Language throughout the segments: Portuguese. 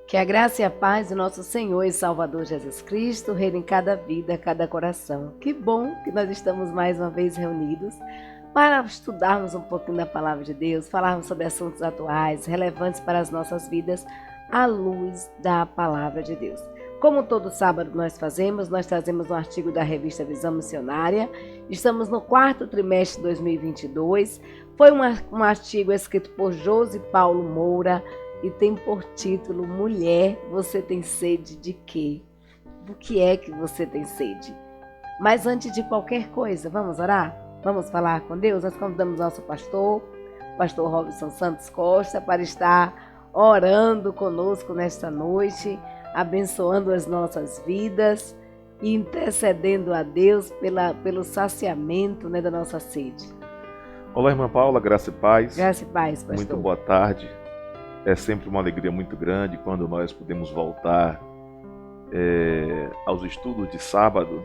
Que a graça e a paz do nosso Senhor e Salvador Jesus Cristo reine em cada vida, cada coração. Que bom que nós estamos mais uma vez reunidos para estudarmos um pouquinho da Palavra de Deus, falarmos sobre assuntos atuais, relevantes para as nossas vidas, à luz da Palavra de Deus. Como todo sábado nós fazemos, nós trazemos um artigo da revista Visão Missionária. Estamos no quarto trimestre de 2022. Foi um artigo escrito por Josi Paulo Moura, e tem por título: Mulher, você tem sede de quê? Do que é que você tem sede? Mas antes de qualquer coisa, vamos orar? Vamos falar com Deus? Nós convidamos nosso pastor, o pastor Robson Santos Costa, para estar orando conosco nesta noite, abençoando as nossas vidas e intercedendo a Deus pelo saciamento, da nossa sede. Olá, irmã Paula, graça e paz. Graça e paz, pastor. Muito boa tarde. É sempre uma alegria muito grande quando nós podemos voltar aos estudos de sábado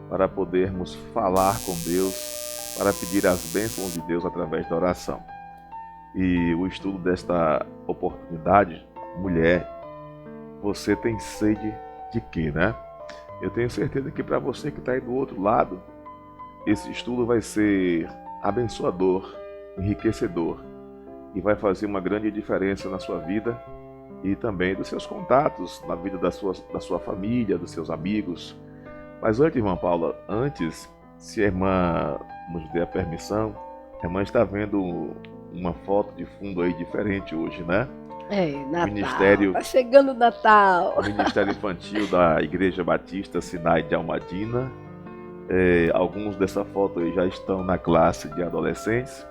para podermos falar com Deus, para pedir as bênçãos de Deus através da oração. E o estudo desta oportunidade, mulher, você tem sede de quê, né? Eu tenho certeza que para você que está aí do outro lado, esse estudo vai ser abençoador, enriquecedor, e vai fazer uma grande diferença na sua vida e também dos seus contatos, na vida da sua família, dos seus amigos. Mas antes, irmã Paula, se a irmã nos der a permissão, a irmã está vendo uma foto de fundo aí diferente hoje, né? Natal, tá chegando o Natal. O Ministério Infantil da Igreja Batista Sinai de Almadina. Alguns dessa foto aí já estão na classe de adolescentes.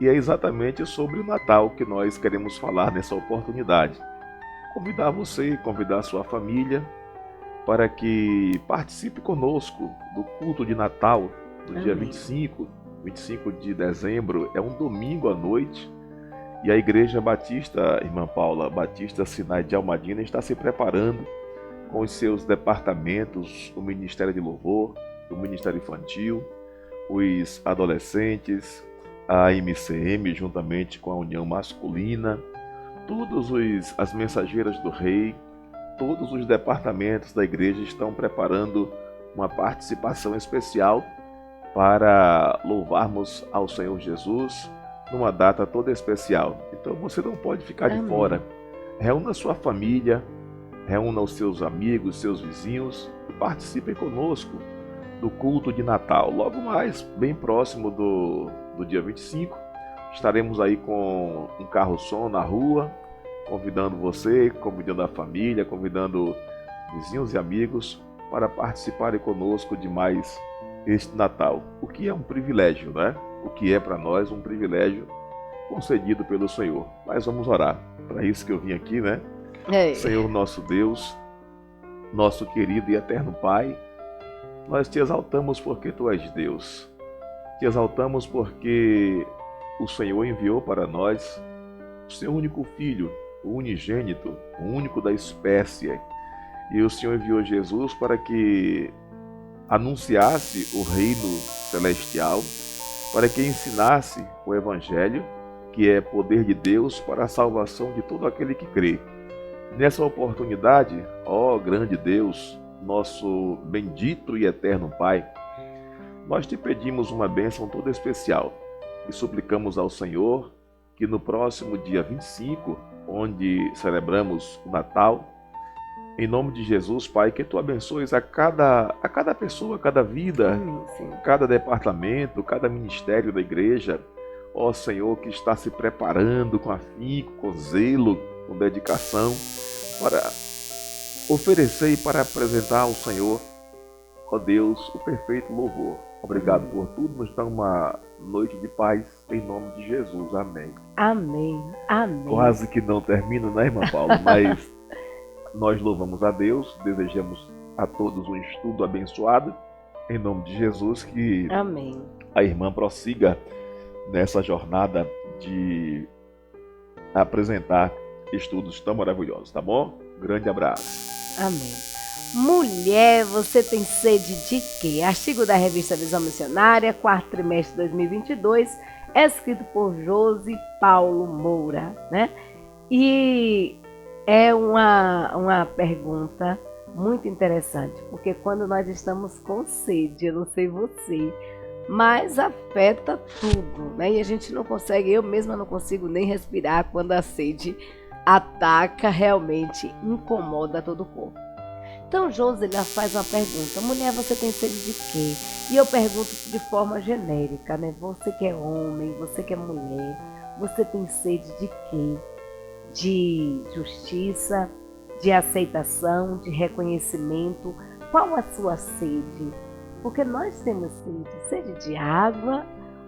E é exatamente sobre o Natal que nós queremos falar nessa oportunidade. Convidar você, convidar a sua família para que participe conosco do culto de Natal no dia 25 de dezembro. É um domingo à noite e a Igreja Batista, irmã Paula, Batista Sinai de Almadina, está se preparando com os seus departamentos, o Ministério de Louvor, o Ministério Infantil, os adolescentes, a MCM, juntamente com a União Masculina, as Mensageiras do Rei, todos os departamentos da igreja estão preparando uma participação especial para louvarmos ao Senhor Jesus numa data toda especial. Então você não pode ficar de fora. Reúna a sua família, reúna os seus amigos, seus vizinhos e participem conosco do culto de Natal. Logo mais, bem próximo do dia 25, estaremos aí com um carro-som na rua, convidando você, convidando a família, convidando vizinhos e amigos para participarem conosco de mais este Natal. O que é um privilégio, né? O que é para nós um privilégio concedido pelo Senhor. Mas vamos orar. Para isso que eu vim aqui, né? Senhor nosso Deus, nosso querido e eterno Pai, nós te exaltamos porque Tu és Deus. Te exaltamos porque o Senhor enviou para nós o seu único Filho, o unigênito, o único da espécie. E o Senhor enviou Jesus para que anunciasse o reino celestial, para que ensinasse o Evangelho, que é poder de Deus para a salvação de todo aquele que crê. Nessa oportunidade, ó grande Deus, nosso bendito e eterno Pai, nós te pedimos uma bênção toda especial e suplicamos ao Senhor que no próximo dia 25, onde celebramos o Natal, em nome de Jesus, Pai, que Tu abençoes a cada pessoa, a cada vida, cada departamento, cada ministério da igreja, ó Senhor, que está se preparando com afinco, com zelo, com dedicação, para oferecer e para apresentar ao Senhor, ó Deus, o perfeito louvor. Obrigado por tudo, nos dá uma noite de paz, em nome de Jesus. Amém. Amém. Amém. Quase que não termina, né, irmã Paula? Mas nós louvamos a Deus, desejamos a todos um estudo abençoado, em nome de Jesus, que Amém. A irmã prossiga nessa jornada de apresentar estudos tão maravilhosos, tá bom? Grande abraço. Amém. Mulher, você tem sede de quê? Artigo da revista Visão Missionária, quarto trimestre de 2022, escrito por Josi Paulo Moura, né? E É uma pergunta muito interessante, porque quando nós estamos com sede, eu não sei você, mas afeta tudo, né? E a gente não consegue, eu mesma não consigo nem respirar quando a sede ataca, realmente incomoda todo o corpo. Então Josi ele faz uma pergunta: mulher, você tem sede de quê? E eu pergunto de forma genérica, né? Você que é homem, você que é mulher, você tem sede de quê? De justiça, de aceitação, de reconhecimento. Qual a sua sede? Porque nós temos sede de água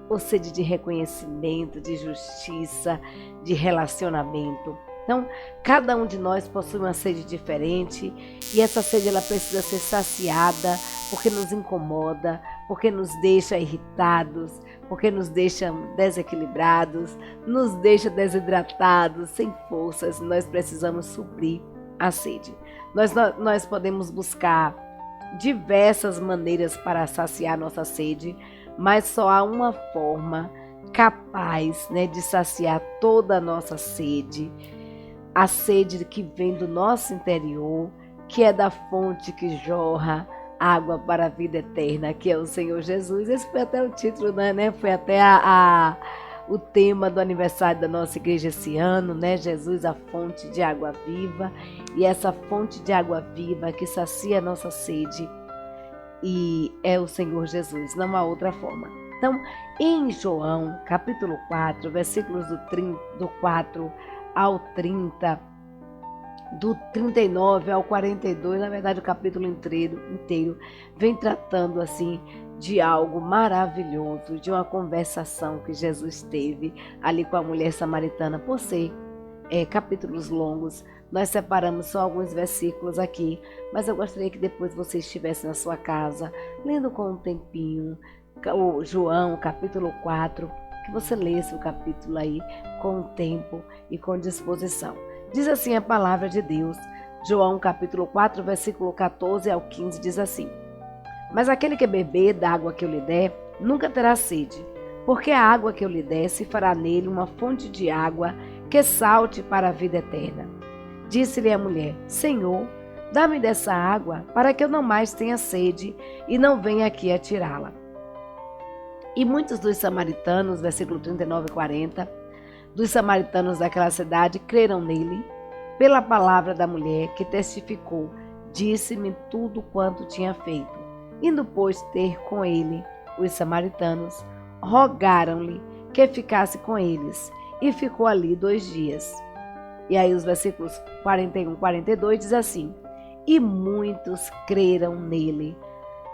ou sede de reconhecimento, de justiça, de relacionamento. Então, cada um de nós possui uma sede diferente e essa sede ela precisa ser saciada porque nos incomoda, porque nos deixa irritados, porque nos deixa desequilibrados, nos deixa desidratados, sem forças. Nós precisamos suprir a sede. Nós podemos buscar diversas maneiras para saciar nossa sede, mas só há uma forma capaz, né, de saciar toda a nossa sede, a sede que vem do nosso interior, que é da fonte que jorra água para a vida eterna, que é o Senhor Jesus. Esse foi até o título, né? Foi até o tema do aniversário da nossa igreja esse ano, né? Jesus, a fonte de água viva. E essa fonte de água viva que sacia a nossa sede e é o Senhor Jesus, não há outra forma. Então, em João, capítulo 4, versículos do 4 ao 30, do 39 ao 42, na verdade o capítulo inteiro vem tratando assim de algo maravilhoso, de uma conversação que Jesus teve ali com a mulher samaritana. Por ser capítulos longos, nós separamos só alguns versículos aqui, mas eu gostaria que depois você estivesse na sua casa, lendo com um tempinho, o João, capítulo 4, que você lesse o capítulo aí com o tempo e com disposição. Diz assim a palavra de Deus, João capítulo 4, versículo 14 ao 15, diz assim: mas aquele que beber da água que eu lhe der, nunca terá sede, porque a água que eu lhe der se fará nele uma fonte de água que salte para a vida eterna. Disse-lhe a mulher: Senhor, dá-me dessa água, para que eu não mais tenha sede e não venha aqui a tirá-la. E muitos dos samaritanos, versículo 39 e 40, dos samaritanos daquela cidade creram nele, pela palavra da mulher que testificou, disse-me tudo quanto tinha feito. Indo, pois, ter com ele, os samaritanos rogaram-lhe que ficasse com eles, e ficou ali 2 dias. E aí os versículos 41 e 42 diz assim: e muitos creram nele,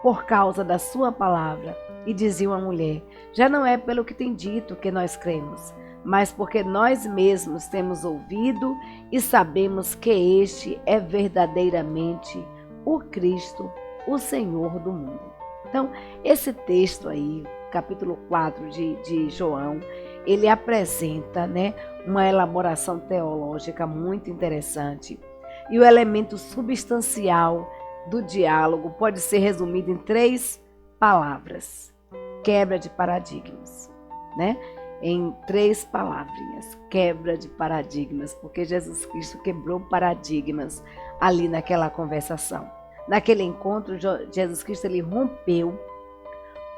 por causa da sua palavra, e diziam à mulher: já não é pelo que tem dito que nós cremos, mas porque nós mesmos temos ouvido e sabemos que este é verdadeiramente o Cristo, o Senhor do mundo. Então, esse texto aí, capítulo 4 de João, ele apresenta, né, uma elaboração teológica muito interessante. E o elemento substancial do diálogo pode ser resumido em 3 palavras: quebra de paradigmas, né? Em 3 palavrinhas: quebra de paradigmas, porque Jesus Cristo quebrou paradigmas ali naquela conversação. Naquele encontro, Jesus Cristo ele rompeu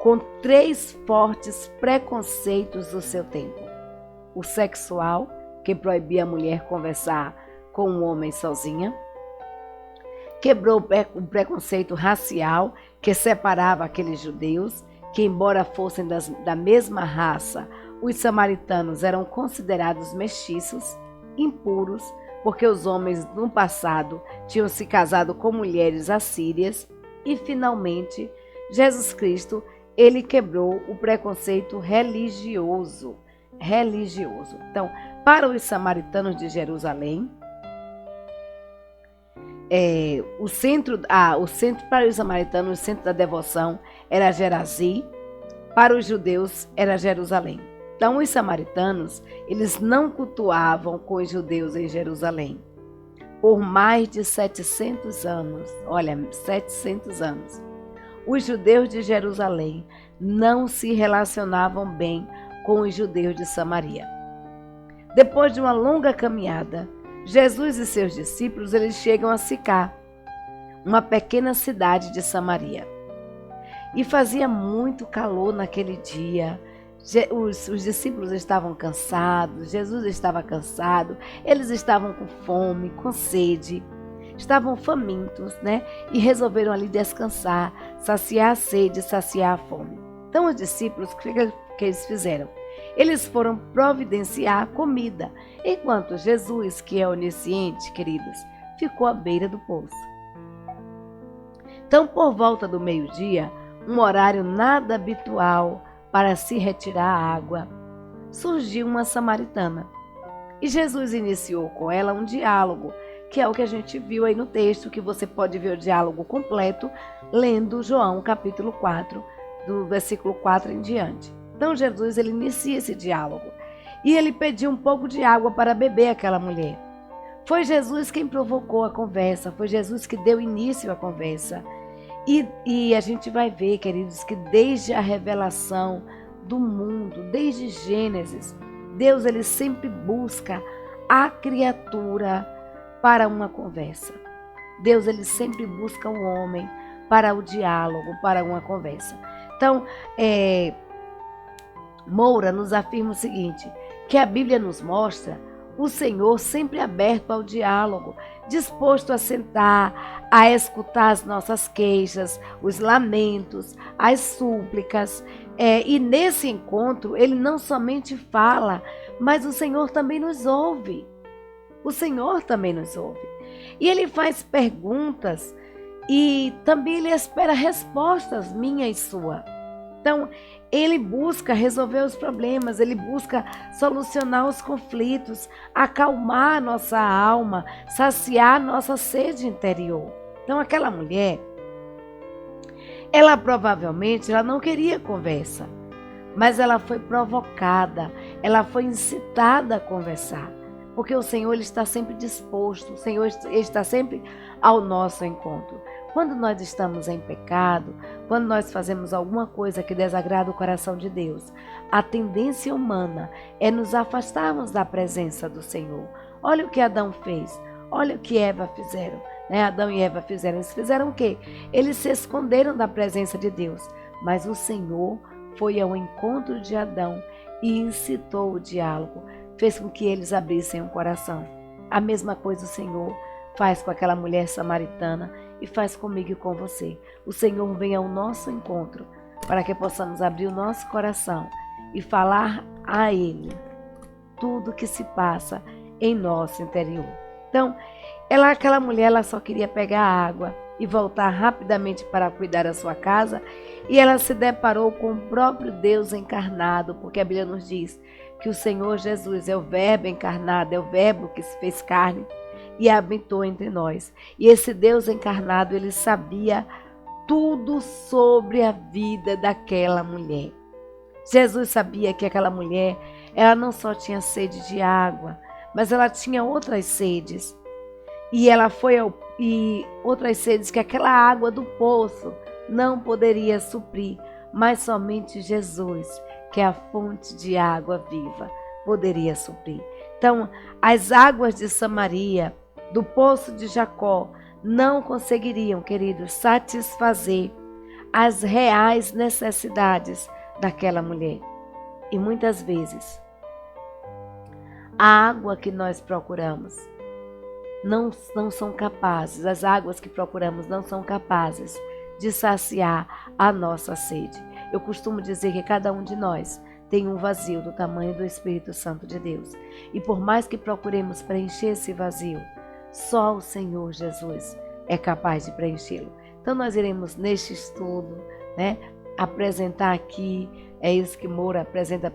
com 3 fortes preconceitos do seu tempo: o sexual, que proibia a mulher conversar com um homem sozinha; quebrou o preconceito racial, que separava aqueles judeus, que embora fossem da mesma raça, os samaritanos eram considerados mestiços, impuros, porque os homens no passado tinham se casado com mulheres assírias. E finalmente, Jesus Cristo, ele quebrou o preconceito religioso. Então, para os samaritanos de Jerusalém, o centro para os samaritanos, o centro da devoção era Gerazi, para os judeus era Jerusalém. Então, os samaritanos, eles não cultuavam com os judeus em Jerusalém por mais de 700 anos. Olha, 700 anos. Os judeus de Jerusalém não se relacionavam bem com os judeus de Samaria. Depois de uma longa caminhada, Jesus e seus discípulos, eles chegam a Sicar, uma pequena cidade de Samaria. E fazia muito calor naquele dia. Os discípulos estavam cansados, Jesus estava cansado, eles estavam com fome, com sede, estavam famintos, né? E resolveram ali descansar, saciar a sede, saciar a fome. Então os discípulos, o que eles fizeram? Eles foram providenciar comida, enquanto Jesus, que é onisciente, queridos, ficou à beira do poço. Então, por volta do meio-dia, um horário nada habitual para se retirar a água, surgiu uma samaritana. E Jesus iniciou com ela um diálogo, que é o que a gente viu aí no texto, que você pode ver o diálogo completo lendo João capítulo 4, do versículo 4 em diante. Então Jesus ele inicia esse diálogo e ele pediu um pouco de água para beber àquela mulher. Foi Jesus quem provocou a conversa, foi Jesus que deu início à conversa. E a gente vai ver, queridos, que desde a revelação do mundo, desde Gênesis, Deus ele sempre busca a criatura para uma conversa. Deus ele sempre busca o homem para o diálogo, para uma conversa. Então, Moura nos afirma o seguinte, que a Bíblia nos mostra o Senhor sempre aberto ao diálogo, disposto a sentar, a escutar as nossas queixas, os lamentos, as súplicas. E nesse encontro, Ele não somente fala, mas o Senhor também nos ouve. O Senhor também nos ouve. E Ele faz perguntas e também Ele espera respostas minha e sua. Então, Ele busca resolver os problemas, Ele busca solucionar os conflitos, acalmar a nossa alma, saciar nossa sede interior. Então, aquela mulher, ela provavelmente não queria conversa, mas ela foi provocada, ela foi incitada a conversar, porque o Senhor ele está sempre disposto, o Senhor ele está sempre ao nosso encontro. Quando nós estamos em pecado, quando nós fazemos alguma coisa que desagrada o coração de Deus, a tendência humana é nos afastarmos da presença do Senhor. Olha o que Adão fez, olha o que Eva fizeram. Adão e Eva fizeram. Eles fizeram o quê? Eles se esconderam da presença de Deus. Mas o Senhor foi ao encontro de Adão e incitou o diálogo, fez com que eles abrissem o coração. A mesma coisa o Senhor faz com aquela mulher samaritana e faz comigo e com você. O Senhor vem ao nosso encontro para que possamos abrir o nosso coração e falar a Ele tudo que se passa em nosso interior. Então, aquela mulher ela só queria pegar a água e voltar rapidamente para cuidar da sua casa, e ela se deparou com o próprio Deus encarnado, porque a Bíblia nos diz que o Senhor Jesus é o Verbo encarnado, é o Verbo que se fez carne e habitou entre nós. E esse Deus encarnado, ele sabia tudo sobre a vida daquela mulher. Jesus sabia que aquela mulher, ela não só tinha sede de água, mas ela tinha outras sedes. E outras sedes que aquela água do poço não poderia suprir, mas somente Jesus, que é a fonte de água viva, poderia suprir. Então, as águas de Samaria, do poço de Jacó, não conseguiriam, queridos, satisfazer as reais necessidades daquela mulher. E muitas vezes, a água que nós procuramos não são capazes, as águas que procuramos não são capazes de saciar a nossa sede. Eu costumo dizer que cada um de nós tem um vazio do tamanho do Espírito Santo de Deus. E por mais que procuremos preencher esse vazio, só o Senhor Jesus é capaz de preenchê-lo. Então nós iremos neste estudo, apresentar aqui, é isso que Moura apresenta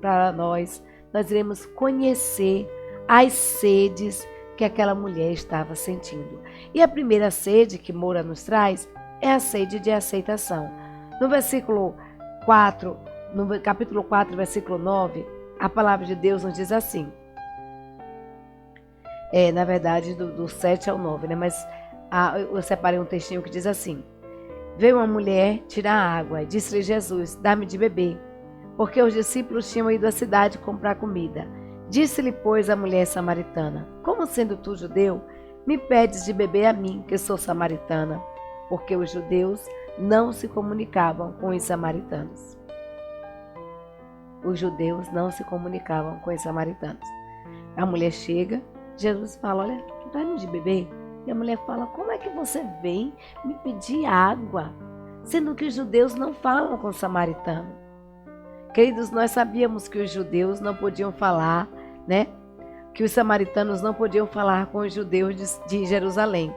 para nós. Nós iremos conhecer as sedes que aquela mulher estava sentindo. E a primeira sede que Moura nos traz é a sede de aceitação. No versículo 4, no capítulo 4, versículo 9, a palavra de Deus nos diz assim. Na verdade, do 7 ao 9, mas eu separei um textinho que diz assim. Veio uma mulher tirar água e disse-lhe Jesus, dá-me de beber, porque os discípulos tinham ido à cidade comprar comida. Disse-lhe, pois, a mulher samaritana: Como sendo tu judeu, me pedes de beber a mim, que sou samaritana? Porque os judeus não se comunicavam com os samaritanos. Os judeus não se comunicavam com os samaritanos. A mulher chega, Jesus fala: Olha, dá-me de beber. E a mulher fala: Como é que você vem me pedir água, sendo que os judeus não falam com o samaritano? Queridos, nós sabíamos que os judeus não podiam falar, né? Que os samaritanos não podiam falar com os judeus de Jerusalém.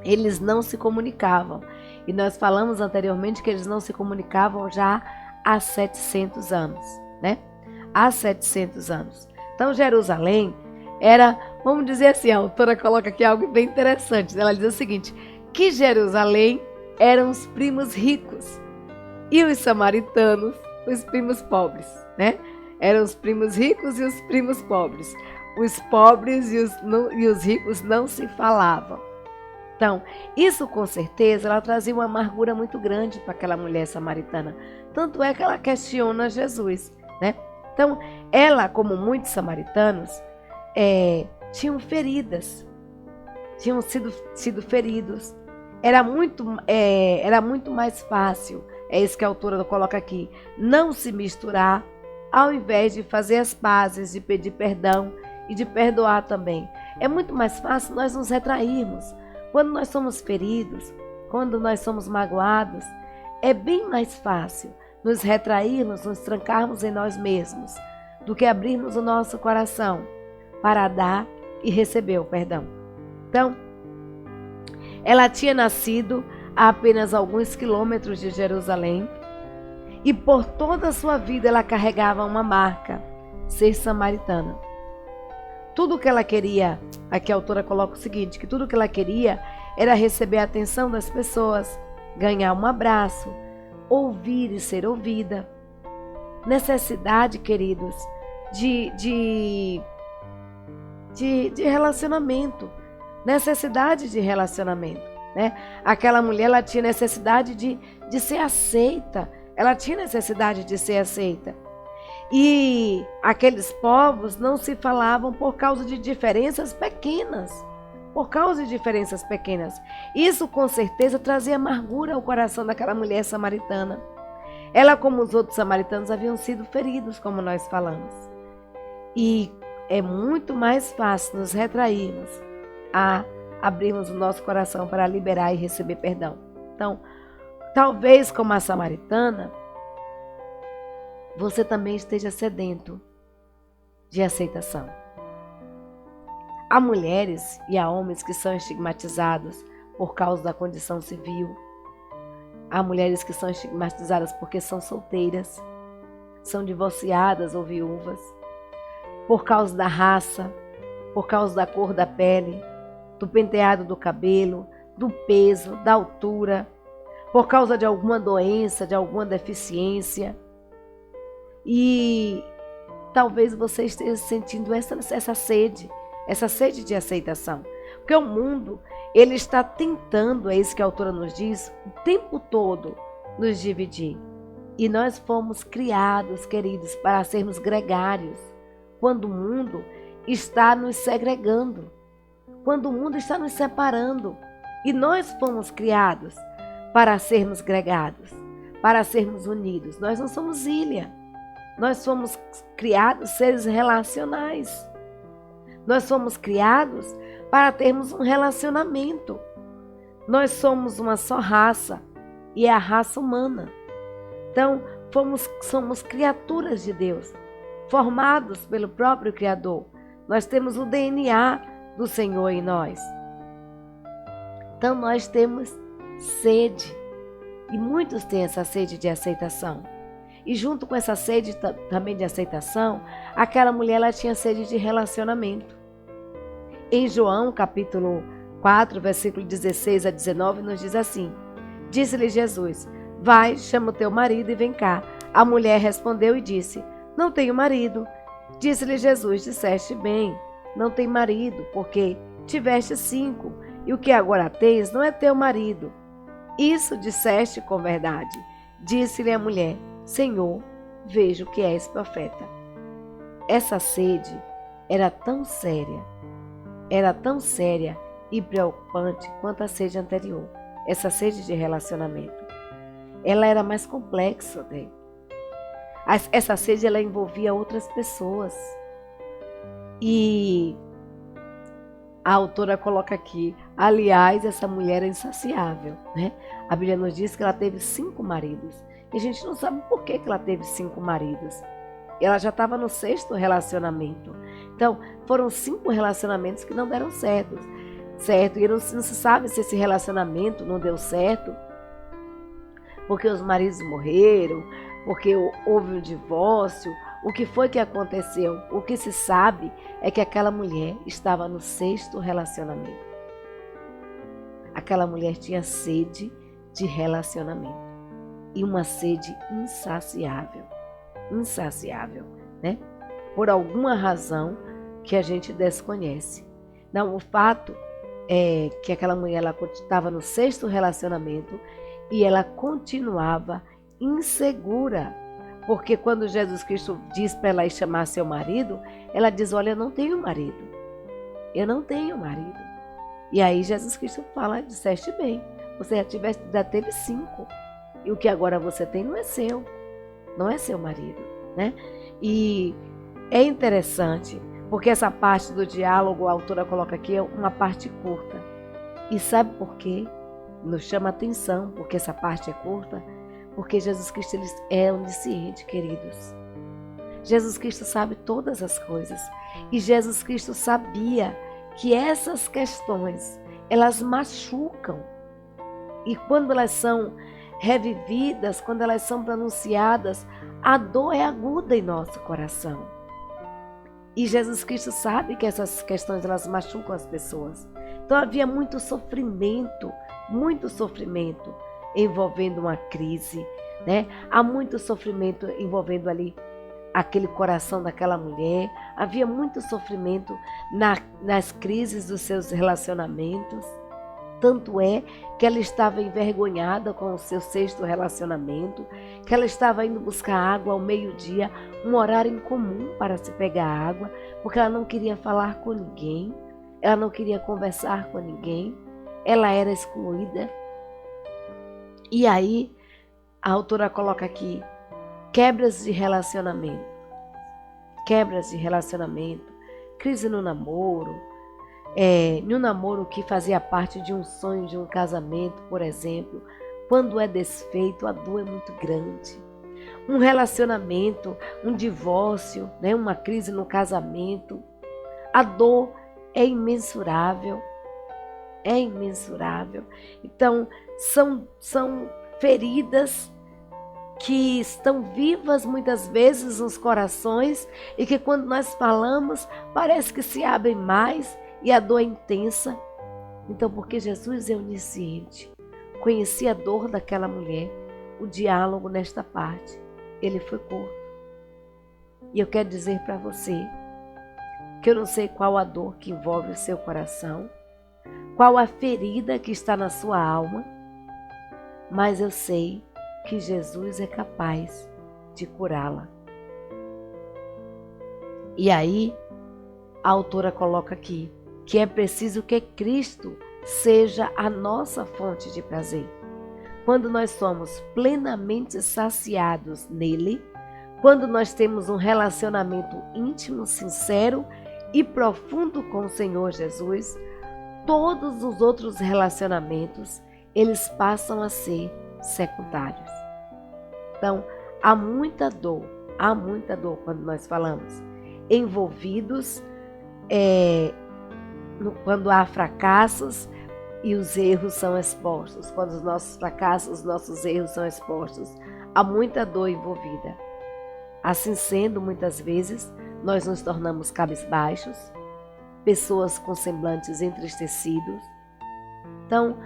Eles não se comunicavam. E nós falamos anteriormente que eles não se comunicavam já há 700 anos, né? Há 700 anos. Então, Jerusalém era, vamos dizer assim, a autora coloca aqui algo bem interessante. Ela diz o seguinte, que Jerusalém eram os primos ricos e os samaritanos, os primos pobres, né? Eram os primos ricos e os primos pobres. Os pobres e os ricos não se falavam. Então, isso com certeza, ela trazia uma amargura muito grande para aquela mulher samaritana. Tanto é que ela questiona Jesus, né? Então, ela, como muitos samaritanos, tinham feridas, tinham sido feridos. Era muito mais fácil, é isso que a autora coloca aqui, não se misturar, ao invés de fazer as pazes, de pedir perdão e de perdoar também. É muito mais fácil nós nos retrairmos. Quando nós somos feridos, quando nós somos magoados, é bem mais fácil nos retrairmos, nos trancarmos em nós mesmos, do que abrirmos o nosso coração para dar e receber o perdão. Então, ela tinha nascido a apenas alguns quilômetros de Jerusalém e por toda a sua vida ela carregava uma marca, ser samaritana. Tudo o que ela queria, aqui a autora coloca o seguinte, que tudo o que ela queria era receber a atenção das pessoas, ganhar um abraço, ouvir e ser ouvida. Necessidade, queridos, de relacionamento, necessidade de relacionamento, né? Aquela mulher, ela tinha necessidade de ser aceita, ela tinha necessidade de ser aceita. E aqueles povos não se falavam por causa de diferenças pequenas, Isso com certeza trazia amargura ao coração daquela mulher samaritana. Ela, como os outros samaritanos, haviam sido feridos, como nós falamos. E é muito mais fácil nos retrairmos a abrirmos o nosso coração para liberar e receber perdão. Então, talvez como a samaritana, você também esteja sedento de aceitação. Há mulheres e há homens que são estigmatizados por causa da condição civil. Há mulheres que são estigmatizadas porque são solteiras, são divorciadas ou viúvas, por causa da raça, por causa da cor da pele, do penteado do cabelo, do peso, da altura, por causa de alguma doença, de alguma deficiência. E talvez você esteja sentindo essa sede de aceitação. Porque o mundo, ele está tentando, é isso que a autora nos diz, o tempo todo nos dividir. E nós fomos criados, queridos, para sermos gregários, quando o mundo está nos segregando, quando o mundo está nos separando. E nós fomos criados para sermos gregados, para sermos unidos. Nós não somos ilha. Nós somos criados seres relacionais. Nós somos criados para termos um relacionamento. Nós somos uma só raça e é a raça humana. Então, somos criaturas de Deus, formados pelo próprio Criador. Nós temos o DNA do Senhor em nós. Então, nós temos sede. E muitos têm essa sede de aceitação. E junto com essa sede também de aceitação, aquela mulher ela tinha sede de relacionamento. Em João, capítulo 4, versículo 16 a 19, nos diz assim: Disse-lhe Jesus: Vai, chama o teu marido e vem cá. A mulher respondeu e disse: Não tenho marido. Disse-lhe Jesus: Disseste bem, não tem marido, porque tiveste 5, e o que agora tens não é teu marido. Isso disseste com verdade. Disse-lhe a mulher: Senhor, vejo que és profeta. essa sede era tão séria e preocupante quanto a sede anterior, essa sede de relacionamento. Ela era mais complexa, né? Essa sede ela envolvia outras pessoas. E a autora coloca aqui, aliás, essa mulher é insaciável, né? A Bíblia nos diz que ela teve 5 maridos. E a gente não sabe por que ela teve 5 maridos. Ela já estava no 6º relacionamento. Então, foram 5 relacionamentos que não deram certo. E não se sabe se esse relacionamento não deu certo porque os maridos morreram, porque houve um divórcio. O que foi que aconteceu? O que se sabe é que aquela mulher estava no 6º relacionamento. Aquela mulher tinha sede de relacionamento. E uma sede insaciável. Insaciável, né? Por alguma razão que a gente desconhece. Não, o fato é que aquela mulher estava no 6º relacionamento e ela continuava insegura. Porque quando Jesus Cristo diz para ela ir chamar seu marido, ela diz, olha, eu não tenho marido. Eu não tenho marido. E aí Jesus Cristo fala, disseste bem, você já teve 5. E o que agora você tem não é seu. Não é seu marido, né? E é interessante, porque essa parte do diálogo, a autora coloca aqui, é uma parte curta. E sabe por quê? Nos chama atenção, porque essa parte é curta. Porque Jesus Cristo ele é onisciente, queridos. Jesus Cristo sabe todas as coisas. E Jesus Cristo sabia que essas questões, elas machucam. E quando elas são revividas, quando elas são pronunciadas, a dor é aguda em nosso coração. E Jesus Cristo sabe que essas questões, elas machucam as pessoas. Então havia muito sofrimento envolvendo uma crise, né? Há muito sofrimento envolvendo ali aquele coração daquela mulher. Havia muito sofrimento nas crises dos seus relacionamentos. Tanto é que ela estava envergonhada com o seu 6º relacionamento, que ela estava indo buscar água ao meio-dia, um horário incomum para se pegar água, porque ela não queria falar com ninguém, ela não queria conversar com ninguém, ela era excluída. E aí, a autora coloca aqui, quebras de relacionamento, crise no namoro, no namoro que fazia parte de um sonho de um casamento, por exemplo, quando é desfeito, a dor é muito grande. Um relacionamento, um divórcio, né, uma crise no casamento, a dor é imensurável. É imensurável. Então, são feridas que estão vivas muitas vezes nos corações e que quando nós falamos, parece que se abrem mais e a dor é intensa. Então, porque Jesus é onisciente, conhecia a dor daquela mulher, o diálogo nesta parte, ele foi curto. E eu quero dizer para você que eu não sei qual a dor que envolve o seu coração, qual a ferida que está na sua alma, mas eu sei que Jesus é capaz de curá-la. E aí, a autora coloca aqui que é preciso que Cristo seja a nossa fonte de prazer. Quando nós somos plenamente saciados nele, quando nós temos um relacionamento íntimo, sincero e profundo com o Senhor Jesus, todos os outros relacionamentos, eles passam a ser secundários. Então, há muita dor quando nós falamos envolvidos, quando há fracassos e os erros são expostos, quando os nossos fracassos, os nossos erros são expostos, há muita dor envolvida. Assim sendo, muitas vezes, nós nos tornamos cabisbaixos, pessoas com semblantes entristecidos. Então,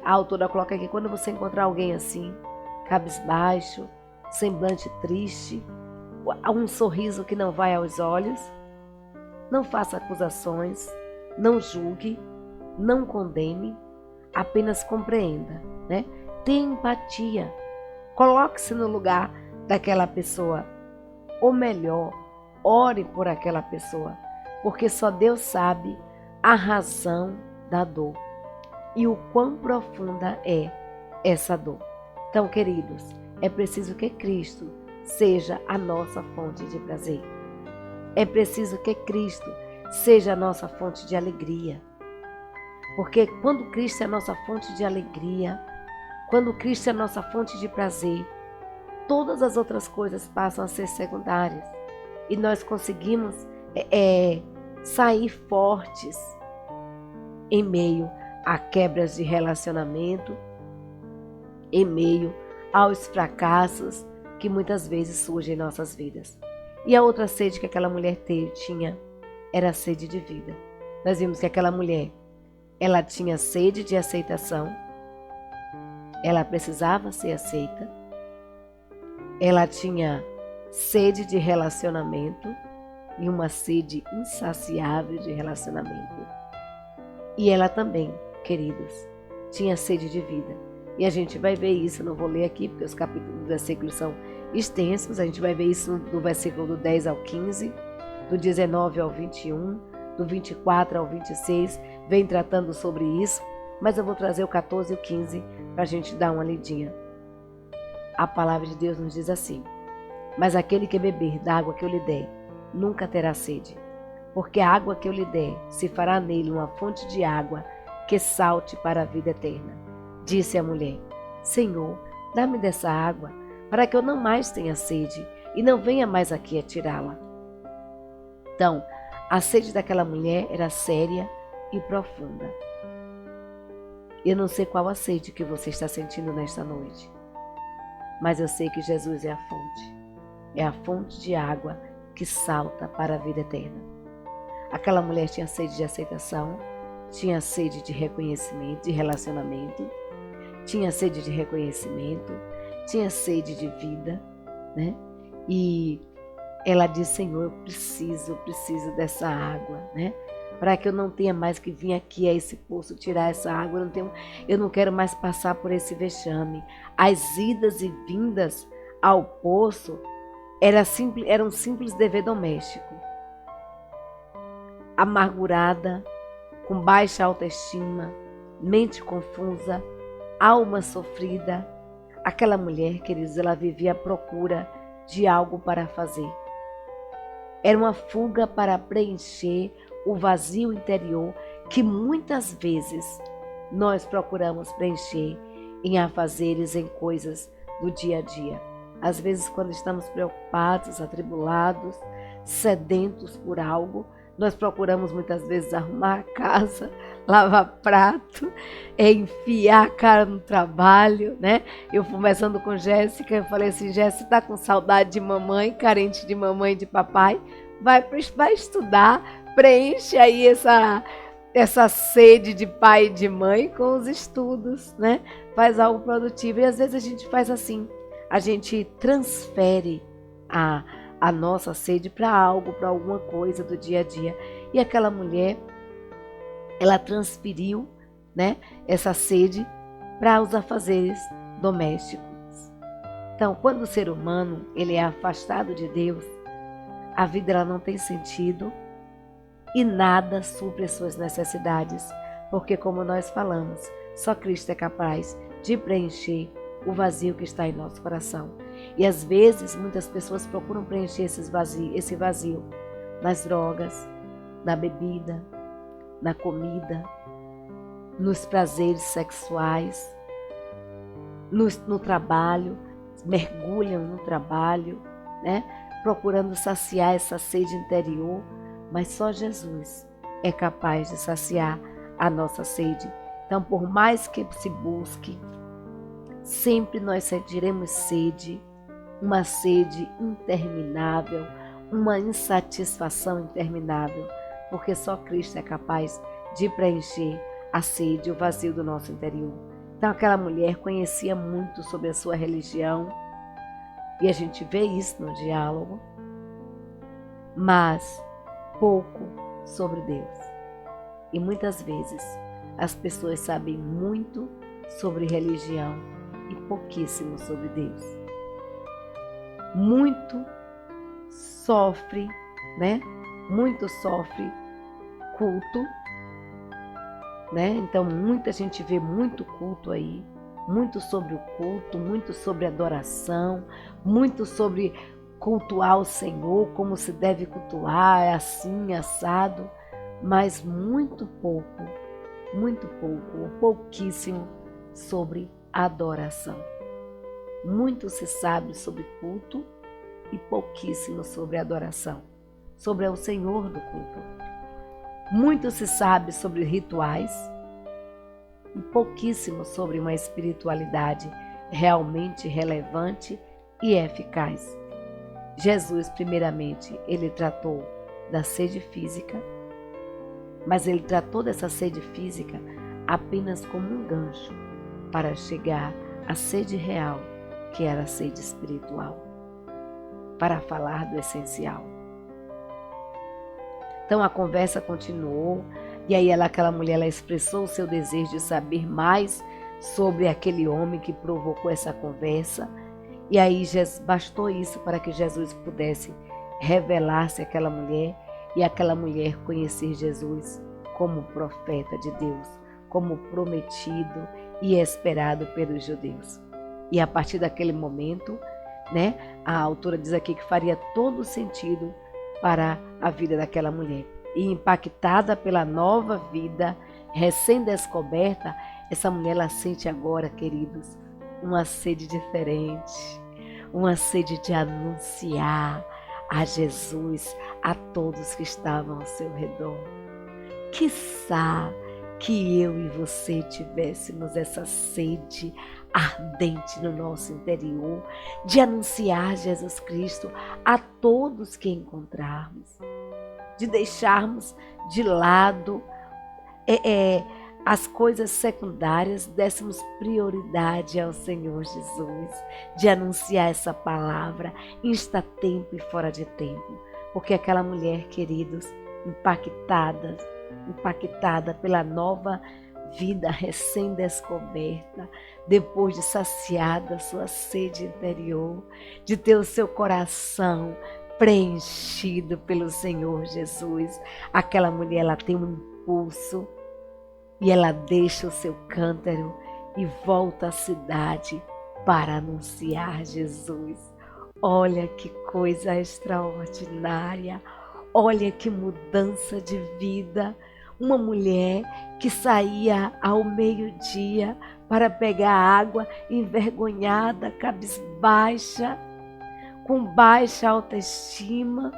a autora coloca aqui, quando você encontrar alguém assim, cabisbaixo, semblante triste, um sorriso que não vai aos olhos, não faça acusações, não julgue, não condene, apenas compreenda, né? Tenha empatia, coloque-se no lugar daquela pessoa, ou melhor, ore por aquela pessoa, porque só Deus sabe a razão da dor e o quão profunda é essa dor. Então, queridos, é preciso que Cristo seja a nossa fonte de prazer. É preciso que Cristo seja a nossa fonte de alegria. Porque quando Cristo é a nossa fonte de alegria, quando Cristo é a nossa fonte de prazer, todas as outras coisas passam a ser secundárias. E nós conseguimos sair fortes em meio a quebras de relacionamento, em meio aos fracassos que muitas vezes surgem em nossas vidas. E a outra sede que aquela mulher tinha era a sede de vida. Nós vimos que aquela mulher, ela tinha sede de aceitação, ela precisava ser aceita, ela tinha sede de relacionamento e uma sede insaciável de relacionamento. E ela também, queridos, tinha sede de vida. E a gente vai ver isso, não vou ler aqui, porque os capítulos dos versículos são extensos, a gente vai ver isso do versículo do 10 ao 15, do 19 ao 21, do 24 ao 26, vem tratando sobre isso, mas eu vou trazer o 14 e o 15 para a gente dar uma lidinha. A palavra de Deus nos diz assim: mas aquele que beber da água que eu lhe der, nunca terá sede, porque a água que eu lhe der se fará nele uma fonte de água que salte para a vida eterna. Disse a mulher: Senhor, dá-me dessa água, para que eu não mais tenha sede e não venha mais aqui a tirá-la. Então, a sede daquela mulher era séria e profunda. Eu não sei qual a sede que você está sentindo nesta noite, mas eu sei que Jesus é a fonte. É a fonte de água que salta para a vida eterna. Aquela mulher tinha sede de aceitação, tinha sede de reconhecimento, de relacionamento, tinha sede de reconhecimento, tinha sede de vida, né? E ela disse: Senhor, eu preciso dessa água, né? Para que eu não tenha mais que vir aqui a esse poço tirar essa água, eu não quero mais passar por esse vexame. As idas e vindas ao poço era um simples dever doméstico. Amargurada, com baixa autoestima, mente confusa, alma sofrida, aquela mulher, queridos, ela vivia à procura de algo para fazer. Era uma fuga para preencher o vazio interior que muitas vezes nós procuramos preencher em afazeres, em coisas do dia a dia. Às vezes, quando estamos preocupados, atribulados, sedentos por algo, nós procuramos muitas vezes arrumar a casa, lavar prato, enfiar a cara no trabalho, né? Eu conversando com Jéssica, eu falei assim: Jéssica, tá com saudade de mamãe, carente de mamãe e de papai? Vai estudar, preenche aí essa sede de pai e de mãe com os estudos, né? Faz algo produtivo. E às vezes a gente faz assim, a gente transfere a nossa sede para algo, para alguma coisa do dia a dia. E aquela mulher, ela transferiu, né, essa sede para os afazeres domésticos. Então, quando o ser humano ele é afastado de Deus, a vida ela não tem sentido e nada supre as suas necessidades, porque, como nós falamos, só Cristo é capaz de preencher o vazio que está em nosso coração. E às vezes muitas pessoas procuram preencher esse vazio nas drogas, na bebida, na comida, nos prazeres sexuais, no trabalho, mergulham no trabalho, né? Procurando saciar essa sede interior, mas só Jesus é capaz de saciar a nossa sede. Então, por mais que se busque, sempre nós sentiremos sede, uma sede interminável, uma insatisfação interminável, porque só Cristo é capaz de preencher a sede, o vazio do nosso interior. Então, aquela mulher conhecia muito sobre a sua religião, e a gente vê isso no diálogo, mas pouco sobre Deus. E muitas vezes as pessoas sabem muito sobre religião e pouquíssimo sobre Deus. Muito sofre né? Muito sofre culto, né? Então muita gente vê muito culto aí, muito sobre o culto, muito sobre adoração, muito sobre cultuar o Senhor, como se deve cultuar, é assim, assado, mas muito pouco, ou pouquíssimo sobre adoração. Muito se sabe sobre culto e pouquíssimo sobre adoração, sobre o Senhor do culto. Muito se sabe sobre rituais e pouquíssimo sobre uma espiritualidade realmente relevante e eficaz. Jesus, primeiramente, ele tratou da sede física, mas ele tratou dessa sede física apenas como um gancho para chegar à sede real, que era a sede espiritual, para falar do essencial. Então a conversa continuou, e aí aquela mulher ela expressou o seu desejo de saber mais sobre aquele homem que provocou essa conversa. E aí bastou isso para que Jesus pudesse revelar-se àquela mulher e aquela mulher conhecer Jesus como profeta de Deus, como prometido e esperado pelos judeus. E a partir daquele momento, né, a autora diz aqui que faria todo sentido para a vida daquela mulher. E impactada pela nova vida recém-descoberta, essa mulher ela sente agora, queridos, uma sede diferente, uma sede de anunciar a Jesus a todos que estavam ao seu redor. Quiçá que eu e você tivéssemos essa sede ardente no nosso interior de anunciar Jesus Cristo a todos que encontrarmos, de deixarmos de lado as coisas secundárias, dessemos prioridade ao Senhor Jesus, de anunciar essa palavra insta-tempo e fora de tempo, porque aquela mulher, queridos, impactada pela nova vida recém-descoberta, depois de saciada sua sede interior, de ter o seu coração preenchido pelo Senhor Jesus, aquela mulher ela tem um impulso e ela deixa o seu cântaro e volta à cidade para anunciar Jesus. Olha que coisa extraordinária, olha que mudança de vida. Uma mulher que saía ao meio-dia para pegar água, envergonhada, cabisbaixa, com baixa autoestima,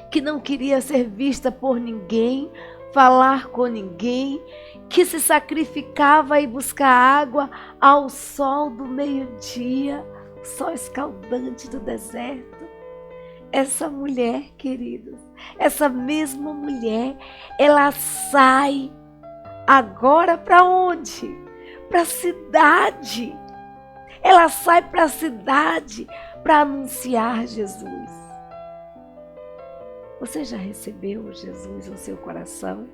que não queria ser vista por ninguém, falar com ninguém, que se sacrificava e buscar água ao sol do meio-dia, sol escaldante do deserto. Essa mulher, queridos, essa mesma mulher, ela sai agora para onde? Para a cidade. Ela sai para a cidade para anunciar Jesus. Você já recebeu Jesus no seu coração?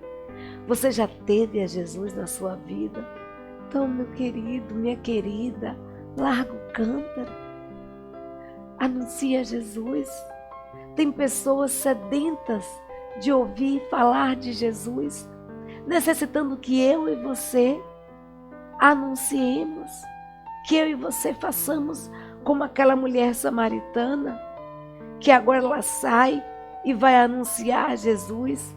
Você já teve a Jesus na sua vida? Então, meu querido, minha querida, larga o cântaro. Anuncia Jesus. Tem pessoas sedentas de ouvir falar de Jesus, necessitando que eu e você anunciemos, que eu e você façamos como aquela mulher samaritana, que agora ela sai e vai anunciar Jesus.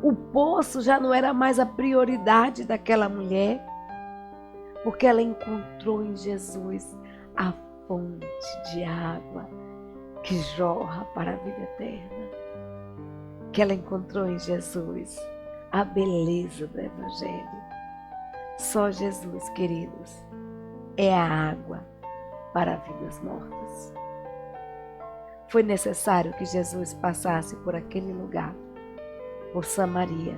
O poço já não era mais a prioridade daquela mulher, porque ela encontrou em Jesus a fonte de água que jorra para a vida eterna, que ela encontrou em Jesus a beleza do Evangelho. Só Jesus, queridos, é a água para vidas mortas. Foi necessário que Jesus passasse por aquele lugar, por Samaria,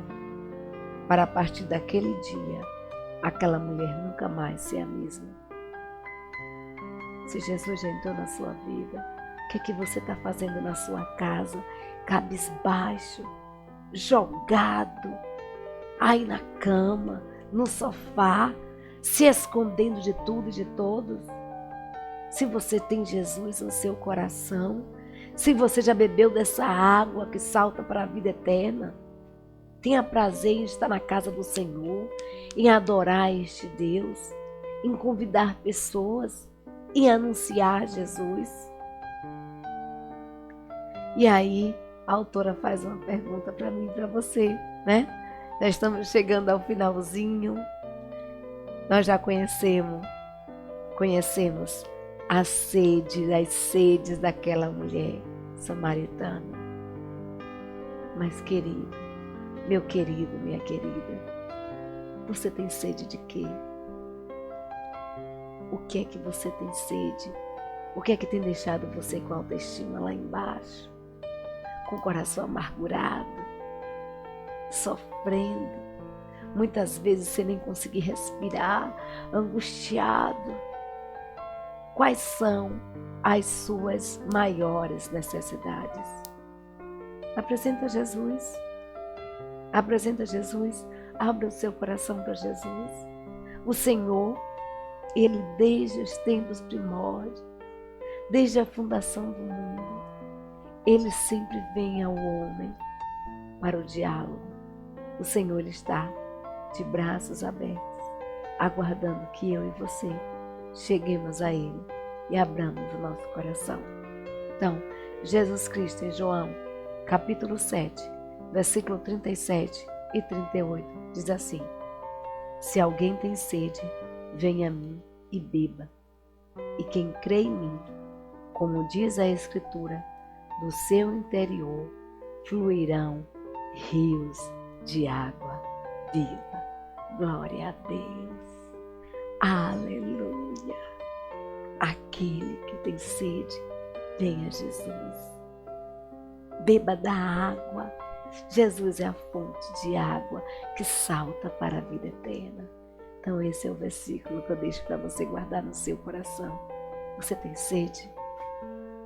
para a partir daquele dia, aquela mulher nunca mais ser a mesma. Se Jesus já entrou na sua vida, o que você está fazendo na sua casa, cabisbaixo, jogado, aí na cama, no sofá, se escondendo de tudo e de todos? Se você tem Jesus no seu coração, Se você já bebeu dessa água que salta para a vida eterna, tenha prazer em estar na casa do Senhor, em adorar este Deus, em convidar pessoas, em anunciar Jesus. E aí, a autora faz uma pergunta para mim e para você, né? Já estamos chegando ao finalzinho. Nós já conhecemos a sede, as sedes daquela mulher samaritana. Mas querido, meu querido, minha querida, você tem sede de quê? O que é que você tem sede? O que é que tem deixado você com a autoestima lá embaixo? Com o coração amargurado, sofrendo, muitas vezes sem nem conseguir respirar, angustiado. Quais são as suas maiores necessidades? Apresenta Jesus. Apresenta Jesus. Abra o seu coração para Jesus. O Senhor, Ele desde os tempos primórdios, desde a fundação do mundo, Ele sempre vem ao homem para o diálogo. O Senhor está de braços abertos, aguardando que eu e você cheguemos a Ele e abramos o nosso coração. Então, Jesus Cristo em João, capítulo 7, versículo 37 e 38, diz assim: se alguém tem sede, venha a mim e beba. E quem crê em mim, como diz a Escritura, do seu interior fluirão rios de água viva. Glória a Deus. Aleluia. Aquele que tem sede, venha a Jesus. Beba da água. Jesus é a fonte de água que salta para a vida eterna. Então esse é o versículo que eu deixo para você guardar no seu coração. Você tem sede?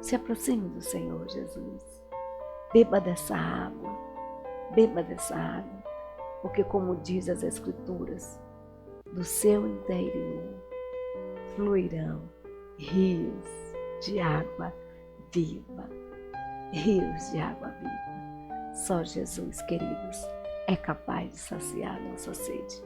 Se aproxime do Senhor Jesus. Beba dessa água. Beba dessa água. Porque como diz as Escrituras, do seu interior fluirão rios de água viva. Rios de água viva. Só Jesus, queridos, é capaz de saciar a nossa sede.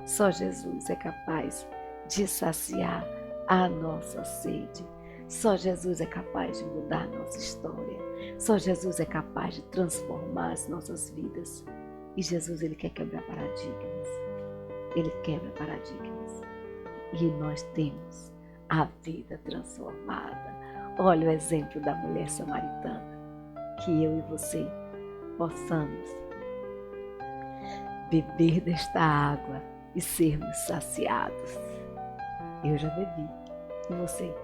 Só Jesus é capaz de saciar a nossa sede. Só Jesus é capaz de mudar a nossa história. Só Jesus é capaz de transformar as nossas vidas. E Jesus, Ele quer quebrar paradigmas. Ele quebra paradigmas. E nós temos a vida transformada. Olha o exemplo da mulher samaritana. Que eu e você possamos beber desta água e sermos saciados. Eu já bebi. E você?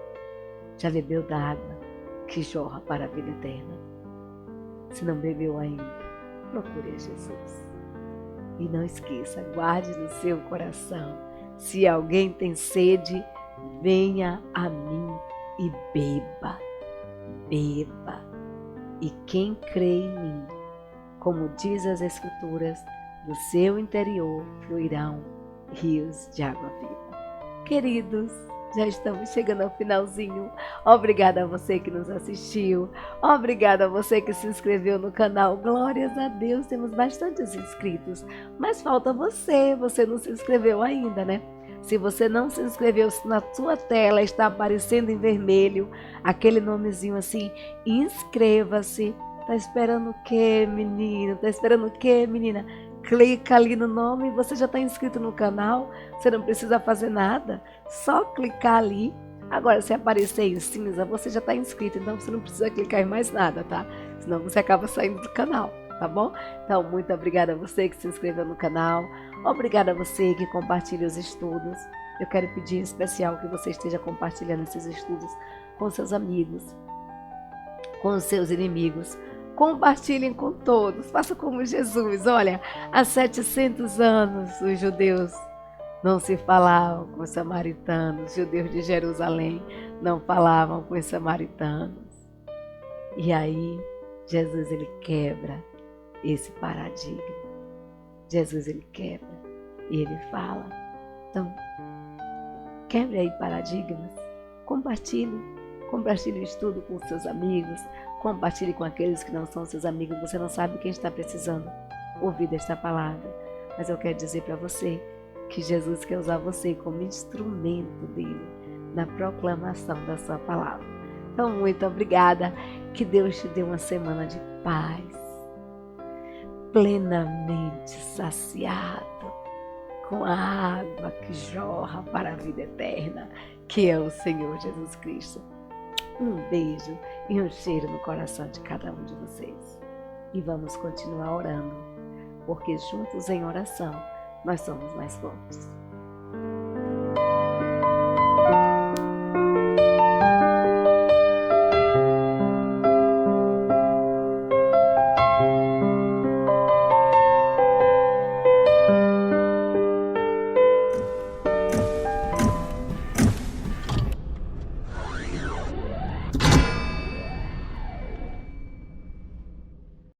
Já bebeu da água que jorra para a vida eterna? Se não bebeu ainda, procure Jesus. E não esqueça, guarde no seu coração. Se alguém tem sede, venha a mim e beba. Beba. E quem crê em mim, como diz as Escrituras, do seu interior fluirão rios de água viva. Queridos, já estamos chegando ao finalzinho. Obrigada a você que nos assistiu. Obrigada a você que se inscreveu no canal. Glórias a Deus, temos bastantes inscritos. Mas falta você. Você não se inscreveu ainda, né? Se você não se inscreveu, na sua tela está aparecendo em vermelho aquele nomezinho assim, inscreva-se. Tá esperando o quê, menino? Tá esperando o quê, menina? Clica ali no nome e você já está inscrito no canal. Você não precisa fazer nada, só clicar ali. Agora, se aparecer em cinza, você já está inscrito, então você não precisa clicar em mais nada, tá? Senão você acaba saindo do canal, tá bom? Então, muito obrigada a você que se inscreveu no canal. Obrigada a você que compartilha os estudos. Eu quero pedir em especial que você esteja compartilhando esses estudos com seus amigos, com os seus inimigos. Compartilhem com todos, faça como Jesus. Olha, há 700 anos os judeus não se falavam com os samaritanos, os judeus de Jerusalém não falavam com os samaritanos. E aí, Jesus, ele quebra esse paradigma. Jesus, ele quebra e ele fala. Então, quebre aí paradigmas, compartilhe, Compartilhe o estudo com seus amigos, compartilhe com aqueles que não são seus amigos. Você não sabe quem está precisando ouvir desta palavra, mas eu quero dizer para você que Jesus quer usar você como instrumento dele na proclamação da sua palavra. Então, muito obrigada, que Deus te dê uma semana de paz, plenamente saciado com a água que jorra para a vida eterna, que é o Senhor Jesus Cristo. Um beijo e um cheiro no coração de cada um de vocês. E vamos continuar orando, porque juntos em oração nós somos mais fortes.